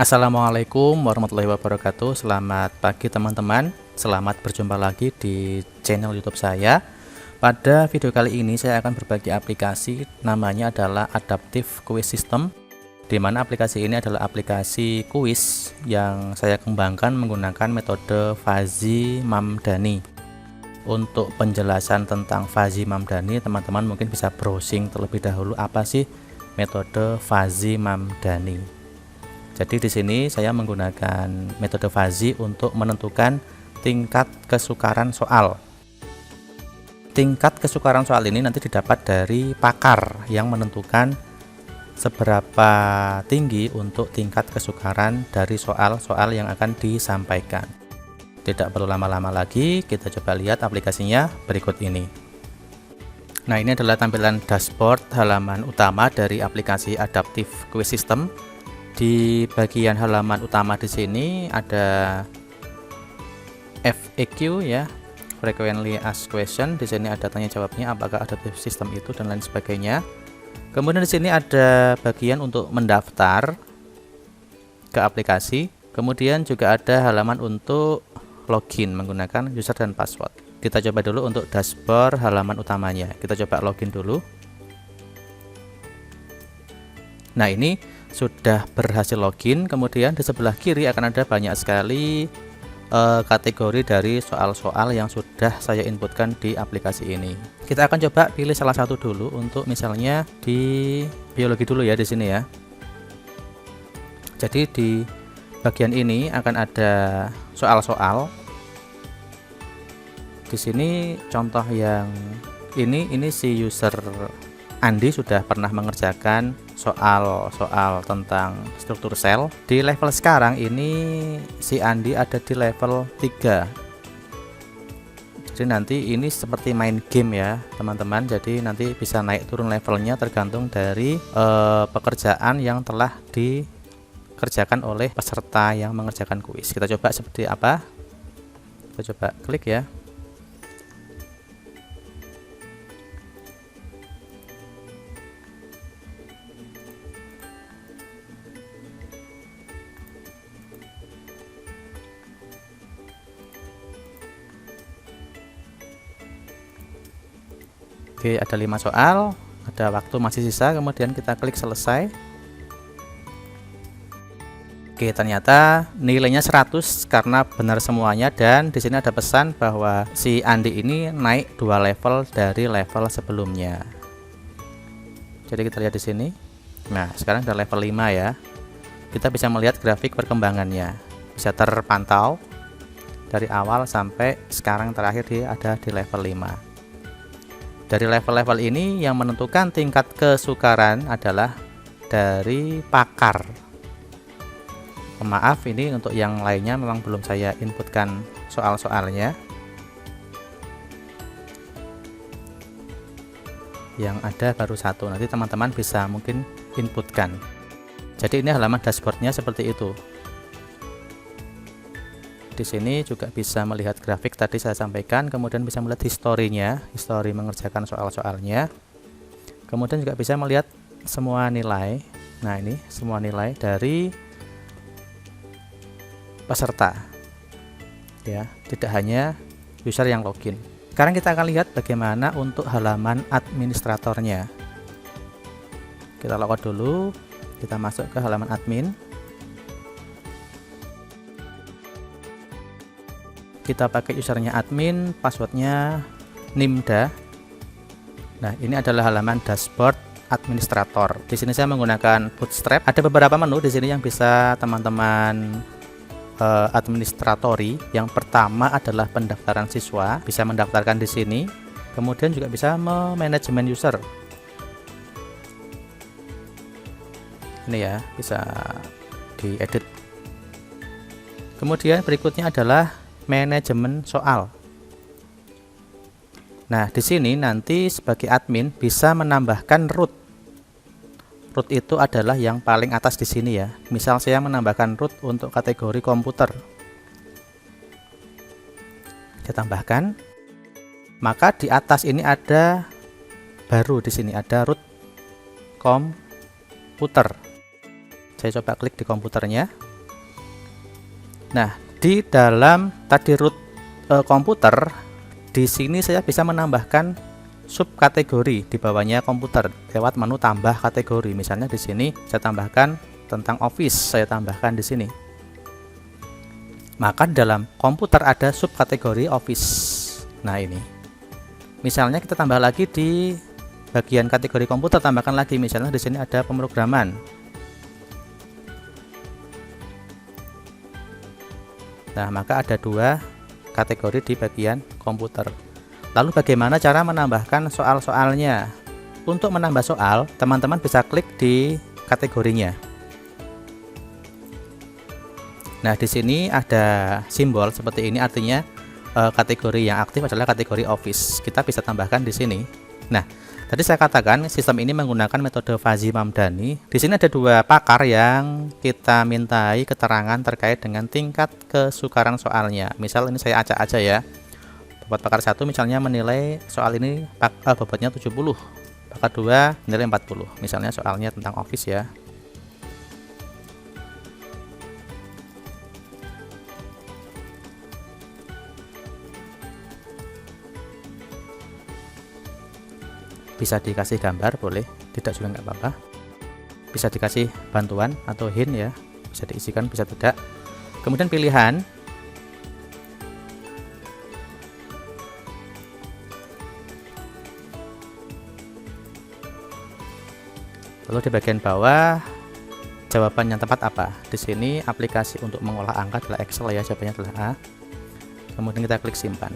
Assalamualaikum warahmatullahi wabarakatuh. Selamat pagi teman-teman. Selamat berjumpa lagi di channel YouTube saya. Pada video kali ini saya akan berbagi aplikasi, namanya adalah Adaptive Quiz System, di mana aplikasi ini adalah aplikasi kuis yang saya kembangkan menggunakan metode Fuzzy Mamdani. Untuk penjelasan tentang Fuzzy Mamdani, teman-teman mungkin bisa browsing terlebih dahulu apa sih metode Fuzzy Mamdani. Jadi di sini saya menggunakan metode Fuzzy untuk menentukan tingkat kesukaran soal. Tingkat kesukaran soal ini nanti didapat dari pakar yang menentukan seberapa tinggi untuk tingkat kesukaran dari soal-soal yang akan disampaikan. Tidak perlu lama-lama lagi, kita coba lihat aplikasinya berikut ini. Nah, ini adalah tampilan dashboard halaman utama dari aplikasi Adaptive Quiz System. Di bagian halaman utama di sini ada FAQ ya, frequently asked question. Di sini ada tanya jawabnya, apakah adaptive system itu dan lain sebagainya. Kemudian di sini ada bagian untuk mendaftar ke aplikasi. Kemudian juga ada halaman untuk login menggunakan user dan password. Kita coba dulu untuk dashboard halaman utamanya. Kita coba login dulu. Nah, ini sudah berhasil login. Kemudian di sebelah kiri akan ada banyak sekali kategori dari soal-soal yang sudah saya inputkan di aplikasi ini. Kita akan coba pilih salah satu dulu, untuk misalnya di biologi dulu ya di sini ya. Jadi di bagian ini akan ada soal-soal. Di sini contoh yang ini si user Andi sudah pernah mengerjakan soal-soal tentang struktur sel. Di level sekarang ini si Andi ada di level 3. Jadi nanti ini seperti main game ya teman-teman. Jadi nanti bisa naik turun levelnya tergantung dari pekerjaan yang telah dikerjakan oleh peserta yang mengerjakan kuis. Kita coba seperti apa. Kita coba klik ya. Oke, ada 5 soal, ada waktu masih sisa, kemudian kita klik selesai. Oke, ternyata nilainya 100 karena benar semuanya, dan di sini ada pesan bahwa si Andi ini naik 2 level dari level sebelumnya. Jadi kita lihat di sini. Nah, sekarang udah level 5 ya. Kita bisa melihat grafik perkembangannya. Bisa terpantau dari awal sampai sekarang terakhir dia ada di level 5. Dari level-level ini yang menentukan tingkat kesukaran adalah dari pakar. Maaf, ini untuk yang lainnya memang belum saya inputkan soal-soalnya. Yang ada baru satu, nanti teman-teman bisa mungkin inputkan. Jadi ini halaman dashboardnya seperti itu. Di sini juga bisa melihat grafik tadi saya sampaikan, kemudian bisa melihat historinya, histori mengerjakan soal-soalnya. Kemudian juga bisa melihat semua nilai. Nah, ini semua nilai dari peserta. Ya, tidak hanya user yang login. Sekarang kita akan lihat bagaimana untuk halaman administratornya. Kita login dulu, kita masuk ke halaman admin. Kita pakai usernya admin, passwordnya Nimda. Nah, ini adalah halaman dashboard administrator. Di sini saya menggunakan Bootstrap. Ada beberapa menu di sini yang bisa teman-teman administratori. Yang pertama adalah pendaftaran siswa, bisa mendaftarkan di sini. Kemudian juga bisa manajemen user. Ini ya, bisa diedit. Kemudian berikutnya adalah manajemen soal. Nah, di sini nanti sebagai admin bisa menambahkan root. Root itu adalah yang paling atas di sini ya. Misal saya menambahkan root untuk kategori komputer. Saya tambahkan. Maka di atas ini ada baru, di sini ada root komputer. Saya coba klik di komputernya. Nah, di dalam tadi root komputer, di sini saya bisa menambahkan subkategori di bawahnya komputer lewat menu tambah kategori. Misalnya di sini saya tambahkan tentang Office, saya tambahkan di sini. Maka dalam komputer ada subkategori Office. Nah, ini. Misalnya kita tambah lagi di bagian kategori komputer, tambahkan lagi. Misalnya di sini ada pemrograman. Nah, maka ada dua kategori di bagian komputer. Lalu bagaimana cara menambahkan soal-soalnya? Untuk menambah soal, teman-teman bisa klik di kategorinya. Nah, di sini ada simbol seperti ini, artinya kategori yang aktif adalah kategori Office. Kita bisa tambahkan di sini. Nah, tadi saya katakan sistem ini menggunakan metode Fuzzy Mamdani. Di sini ada dua pakar yang kita mintai keterangan terkait dengan tingkat kesukaran soalnya. Misal ini saya acak aja ya. Bobot pakar 1 misalnya menilai soal ini bobotnya 70, pakar 2 nilai 40. Misalnya soalnya tentang Office ya. Bisa dikasih gambar, boleh, tidak juga nggak apa-apa. Bisa dikasih bantuan atau hint ya, bisa diisikan, bisa tidak. Kemudian pilihan. Lalu di bagian bawah jawaban yang tepat apa? Di sini aplikasi untuk mengolah angka adalah Excel ya, jawabannya adalah A. Kemudian kita klik simpan.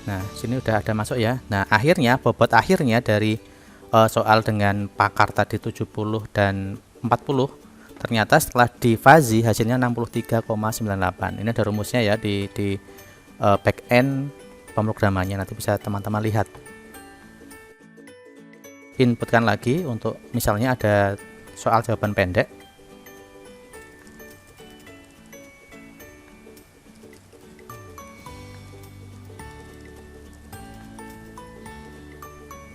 Nah, sini udah ada masuk ya. Nah, akhirnya bobot akhirnya dari soal dengan pakar tadi 70 dan 40, ternyata setelah di Fuzzy hasilnya 63,98. Ini ada rumusnya ya di back end pemrogramannya, nanti bisa teman-teman lihat. Inputkan lagi untuk misalnya ada soal jawaban pendek.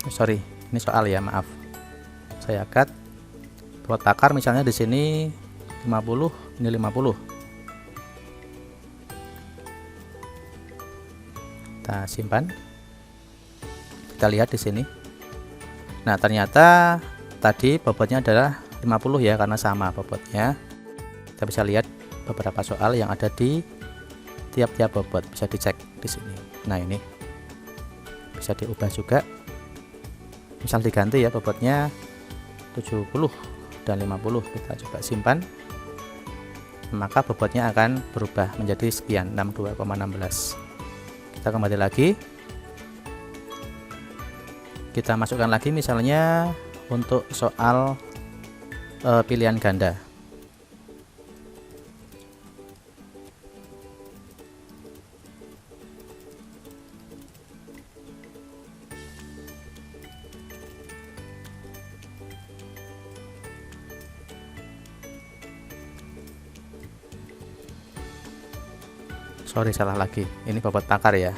Sorry, ini soal ya, maaf. Saya cut. Buat pakar misalnya di sini 50, ini 50. Kita simpan. Kita lihat di sini. Nah, ternyata tadi bobotnya adalah 50 ya, karena sama bobotnya. Kita bisa lihat beberapa soal yang ada di tiap-tiap bobot, bisa dicek di sini. Nah, ini bisa diubah juga. Misal diganti ya bobotnya 70 dan 50, kita coba simpan. Maka bobotnya akan berubah menjadi sekian, 62,16. Kita kembali lagi. Kita masukkan lagi misalnya untuk soal pilihan ganda. Sorry, salah lagi. Ini bobot pakar ya.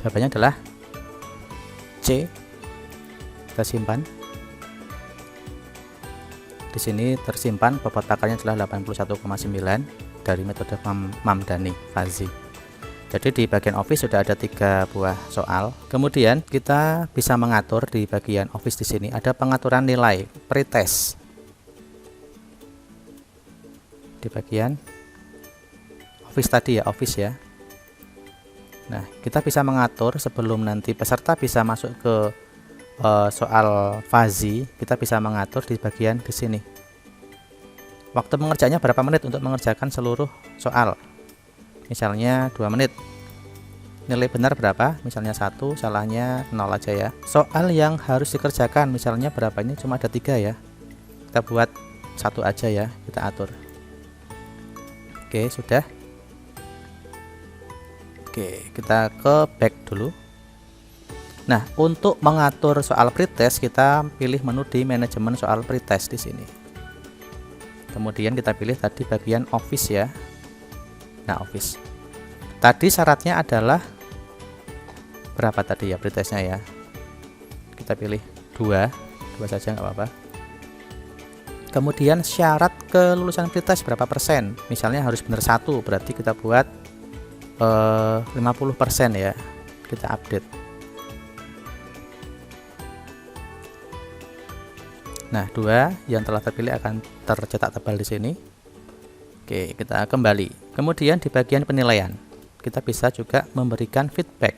Jawabannya adalah C. Kita simpan. Di sini tersimpan bobot pakarnya adalah 81,9 dari metode Mamdani Fuzzy. Jadi di bagian Office sudah ada 3 buah soal. Kemudian kita bisa mengatur di bagian Office, di sini ada pengaturan nilai pretest. Di bagian Office tadi ya, Office ya. Nah, kita bisa mengatur sebelum nanti peserta bisa masuk ke soal Fuzzy, kita bisa mengatur di bagian di sini. Waktu mengerjakannya berapa menit untuk mengerjakan seluruh soal? Misalnya 2 menit. Nilai benar berapa? Misalnya 1, salahnya 0 aja ya. Soal yang harus dikerjakan misalnya berapa? Ini cuma ada 3 ya. Kita buat 1 aja ya, kita atur. Oke, sudah. Oke, kita ke back dulu. Nah, untuk mengatur soal pretest kita pilih menu di manajemen soal pretest di sini. Kemudian kita pilih tadi bagian office ya. Nah, office. Tadi syaratnya adalah berapa tadi ya pretestnya ya? Kita pilih 2 saja nggak apa-apa. Kemudian syarat kelulusan pretest berapa persen? Misalnya harus benar 1, berarti kita buat 50% ya. Kita update. Nah, 2 yang telah terpilih akan tercetak tebal di sini. Oke, kita kembali. Kemudian di bagian penilaian, kita bisa juga memberikan feedback.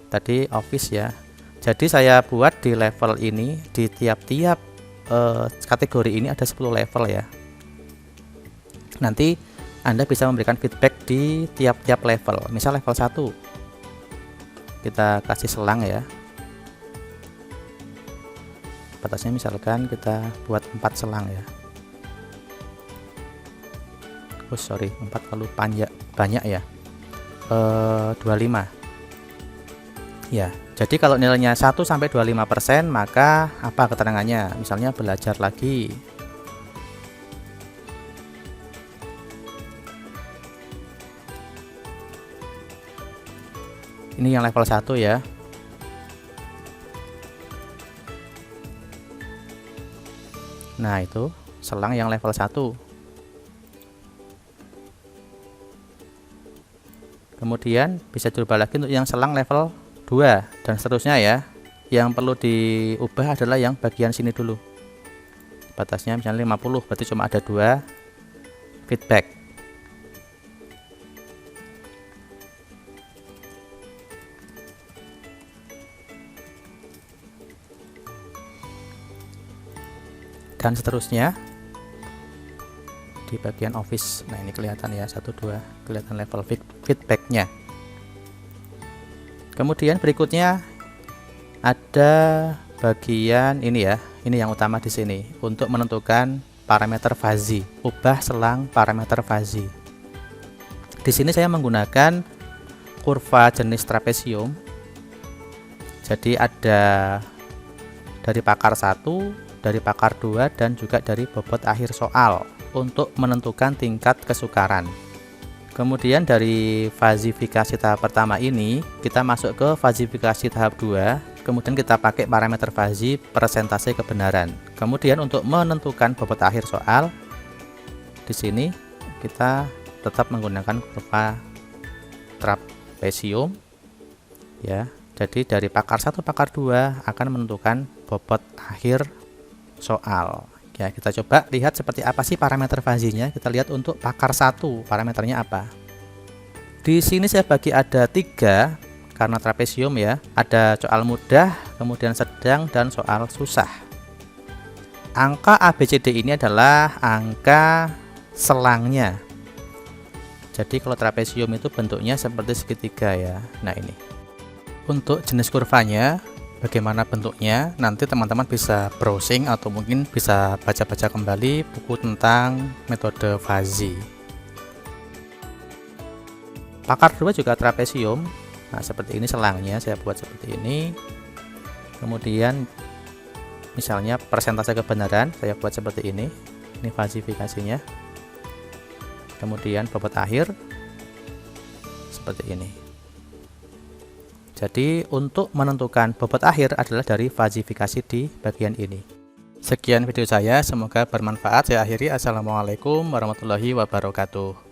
Tadi office ya. Jadi saya buat di level ini, di tiap-tiap kategori ini ada 10 level ya. Nanti Anda bisa memberikan feedback di tiap-tiap level. Misal level 1, kita kasih selang ya. Batasnya misalkan kita buat 4 selang ya. Oh sorry, 4 kalau banyak ya. 25 ya. Jadi kalau nilainya 1 sampai 25%, maka apa keterangannya? Misalnya belajar lagi. Ini yang level 1 ya. Nah, itu selang yang level 1. Kemudian bisa coba lagi untuk yang selang level 2 dan seterusnya ya. Yang perlu diubah adalah yang bagian sini dulu. Batasnya misalnya 50, berarti cuma ada 2 feedback. Dan seterusnya di bagian office. Nah, ini kelihatan ya, 1 2 kelihatan level feedbacknya. Kemudian berikutnya ada bagian ini ya, ini yang utama di sini untuk menentukan parameter fuzzy, ubah selang parameter fuzzy. Di sini saya menggunakan kurva jenis trapesium. Jadi ada dari pakar 1, dari pakar 2, dan juga dari bobot akhir soal untuk menentukan tingkat kesukaran. Kemudian dari fazifikasi tahap pertama ini kita masuk ke fazifikasi tahap 2, kemudian kita pakai parameter fuzzy persentase kebenaran. Kemudian untuk menentukan bobot akhir soal di sini kita tetap menggunakan kurva trapesium ya. Jadi dari pakar 1 pakar 2 akan menentukan bobot akhir soal ya. Kita coba lihat seperti apa sih parameter fuzzy-nya. Kita lihat untuk pakar 1 parameternya apa. Di sini saya bagi ada 3 karena trapesium ya. Ada soal mudah, kemudian sedang, dan soal susah. Angka ABCD ini adalah angka selangnya. Jadi kalau trapesium itu bentuknya seperti segitiga ya. Nah, ini untuk jenis kurvanya bagaimana bentuknya, nanti teman-teman bisa browsing atau mungkin bisa baca-baca kembali buku tentang metode fuzzy. Pakar 2 juga trapesium. Nah, seperti ini selangnya, saya buat seperti ini. Kemudian misalnya persentase kebenaran saya buat seperti ini. Ini fazifikasinya. Kemudian bobot akhir seperti ini. Jadi untuk menentukan bobot akhir adalah dari fazifikasi di bagian ini. Sekian video saya, semoga bermanfaat. Saya akhiri. Assalamualaikum warahmatullahi wabarakatuh.